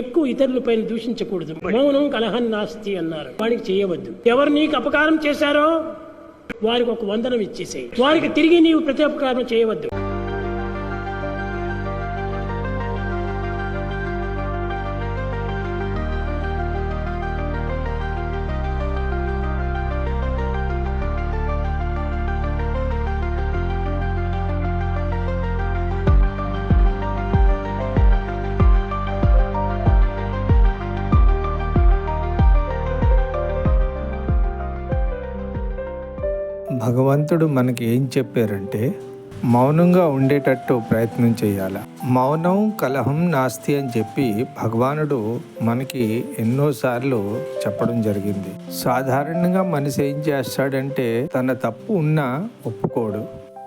ఎక్కువ ఇతరులపైన దూషించకూడదు. మౌనం కలహం నాస్తి అన్నారు. వాడికి చేయవద్దు. ఎవరు నీకు అపకారం చేశారో వారికి ఒక వందనం ఇచ్చేసేయి. వారికి తిరిగి నీవు ప్రత్యుపకారం చేయవద్దు. భగవంతుడు మనకి ఏం చెప్పారంటే మౌనంగా ఉండేటట్టు ప్రయత్నం చేయాలి. మౌనం కలహం నాస్తి అని చెప్పి భగవానుడు మనకి ఎన్నోసార్లు చెప్పడం జరిగింది. సాధారణంగా మనిషి ఏం చేస్తాడంటే తన తప్పు ఉన్నా ఒప్పుకోడు,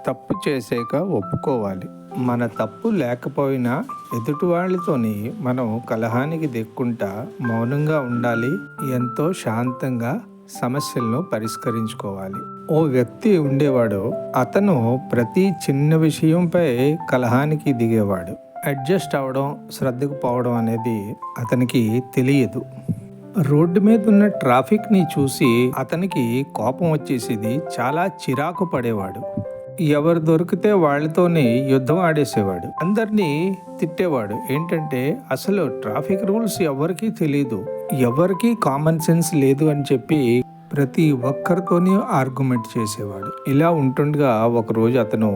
తప్పు చేసాక ఒప్పుకోవాలి. మన తప్పు లేకపోయినా ఎదుటి వాళ్ళతోని మనం కలహానికి దిక్కుంటా మౌనంగా ఉండాలి. ఎంతో శాంతంగా సమస్యలను పరిష్కరించుకోవాలి. ఓ వ్యక్తి ఉండేవాడు. అతను ప్రతి చిన్న విషయంపై కలహానికి దిగేవాడు. అడ్జస్ట్ అవడం, శ్రద్ధకు పోవడం అనేది అతనికి తెలియదు. రోడ్డు మీద ఉన్న ట్రాఫిక్ని చూసి అతనికి కోపం వచ్చేసేది. చాలా చిరాకు పడేవాడు. ఎవరు దొరికితే వాళ్ళతోనే యుద్ధం ఆడేసేవాడు. అందరినీ తిట్టేవాడు. ఏంటంటే అసలు ట్రాఫిక్ రూల్స్ ఎవరికీ తెలియదు, ఎవరికీ కామన్ సెన్స్ లేదు అని చెప్పి ప్రతి ఒక్కరితోని ఆర్గ్యుమెంట్ చేసేవాడు. ఇలా ఉంటుండగా ఒకరోజు అతను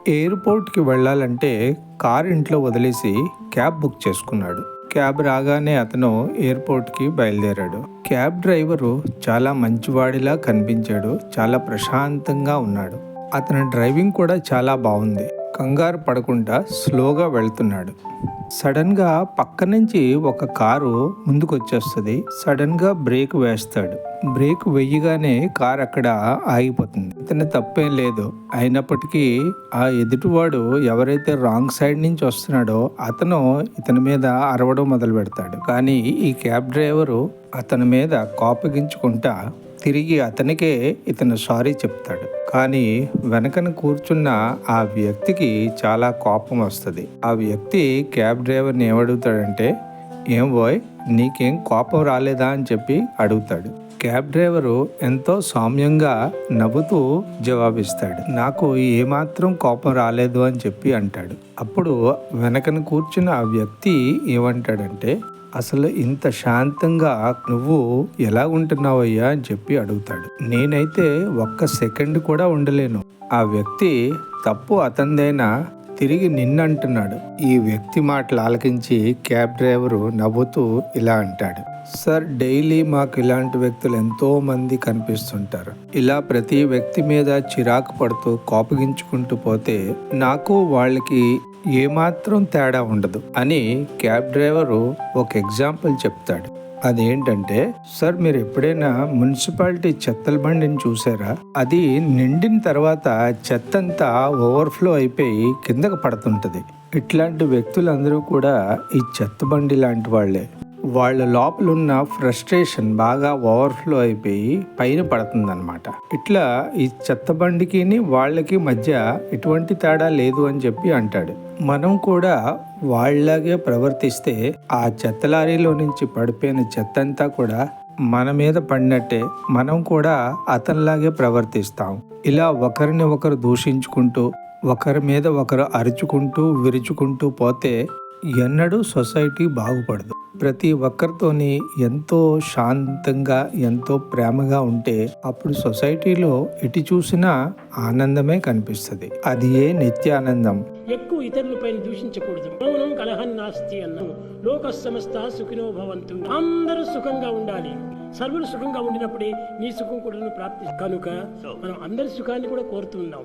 ఎయిర్పోర్ట్కి వెళ్ళాలంటే కార్ ఇంట్లో వదిలేసి క్యాబ్ బుక్ చేసుకున్నాడు. క్యాబ్ రాగానే అతను ఎయిర్పోర్ట్కి బయలుదేరాడు. క్యాబ్ డ్రైవరు చాలా మంచివాడిలా కనిపించాడు. చాలా ప్రశాంతంగా ఉన్నాడు. అతని డ్రైవింగ్ కూడా చాలా బాగుంది. కంగారు పడకుండా స్లోగా వెళ్తున్నాడు. సడన్ గా పక్క నుంచి ఒక కారు ముందుకు వచ్చేస్తుంది. సడన్ గా బ్రేక్ వేస్తాడు. బ్రేక్ వెయ్యగానే కార్ అక్కడ ఆగిపోతుంది. ఇతని తప్పేం లేదు. అయినప్పటికీ ఆ ఎదుటివాడు ఎవరైతే రాంగ్ సైడ్ నుంచి వస్తున్నాడో అతను ఇతని మీద అరవడం మొదలు పెడతాడు. కానీ ఈ క్యాబ్ డ్రైవరు అతని మీద కోపగించుకుంటా తిరిగి అతనికే ఇతను సారీ చెప్తాడు. కానీ వెనకన కూర్చున్న ఆ వ్యక్తికి చాలా కోపం వస్తుంది. ఆ వ్యక్తి క్యాబ్ డ్రైవర్ని ఏమడుగుతాడంటే, ఏం బోయ్ నీకేం కోపం రాలేదా అని చెప్పి అడుగుతాడు. క్యాబ్ డ్రైవరు ఎంతో సౌమ్యంగా నవ్వుతూ జవాబిస్తాడు, నాకు ఏమాత్రం కోపం రాలేదు అని చెప్పి అంటాడు. అప్పుడు వెనకన కూర్చున్న ఆ వ్యక్తి ఏమంటాడంటే, అసలు ఇంత శాంతంగా నువ్వు ఎలా ఉంటున్నావయ్యా అని చెప్పి అడుగుతాడు. నేనైతే ఒక్క సెకండ్ కూడా ఉండలేను. ఆ వ్యక్తి తప్పు అతందైనా తిరిగి నిన్నంటున్నాడు. ఈ వ్యక్తి మాటలు ఆలకించి క్యాబ్ డ్రైవరు నవ్వుతూ ఇలా అంటాడు, సార్ డైలీ మాకు ఇలాంటి వ్యక్తులు ఎంతో మంది కనిపిస్తుంటారు. ఇలా ప్రతి వ్యక్తి మీద చిరాకు పడుతూ కోపగించుకుంటూ పోతే నాకు వాళ్ళకి ఏమాత్రం తేడా ఉండదు అని క్యాబ్ డ్రైవరు ఒక ఎగ్జాంపుల్ చెప్తాడు. అదేంటంటే, సార్ మీరు ఎప్పుడైనా మున్సిపాలిటీ చెత్తల బండిని చూసారా? అది నిండిన తర్వాత చెత్తంతా ఓవర్ఫ్లో అయిపోయి కిందకు పడుతుంటది. ఇట్లాంటి వ్యక్తులందరూ కూడా ఈ చెత్త బండి లాంటి వాళ్ళే. వాళ్ళ లోపల ఉన్న ఫ్రస్ట్రేషన్ బాగా ఓవర్ఫ్లో అయిపోయి పైన పడుతుందన్నమాట. ఇట్లా ఈ చెత్త బండికి వాళ్ళకి మధ్య ఎటువంటి తేడా లేదు అని చెప్పి అంటాడు. మనం కూడా వాళ్ళలాగే ప్రవర్తిస్తే ఆ చెత్త లారీలో నుంచి పడిపోయిన చెత్త అంతా కూడా మన మీద పడినట్టే మనం కూడా అతనిలాగే ప్రవర్తిస్తాం. ఇలా ఒకరిని ఒకరు దూషించుకుంటూ ఒకరి మీద ఒకరు అరుచుకుంటూ విరుచుకుంటూ పోతే ఎన్నడూ సొసైటీ బాగుపడదు. ప్రతి ఒక్కరితోని ఎంతో శాంతంగా ఎంతో ప్రేమగా ఉంటే అప్పుడు సొసైటీలో ఎటు చూసినా ఆనందమే కనిపిస్తుంది. అది ఏ నిత్యానందం. ఎక్కువ ఇతరులపైన దూషించకూడదు. మౌనం కలహం నాస్తి అన్నాం. లోక సమస్త సుఖినో భవంతు. అందరూ సుఖంగా ఉండాలి. సర్వులు సుఖంగా ఉండినప్పుడే నీ సుఖం కూడా ప్రాప్తి. కనుక మనం అందరి సుఖాన్ని కూడా కోరుతున్నాం.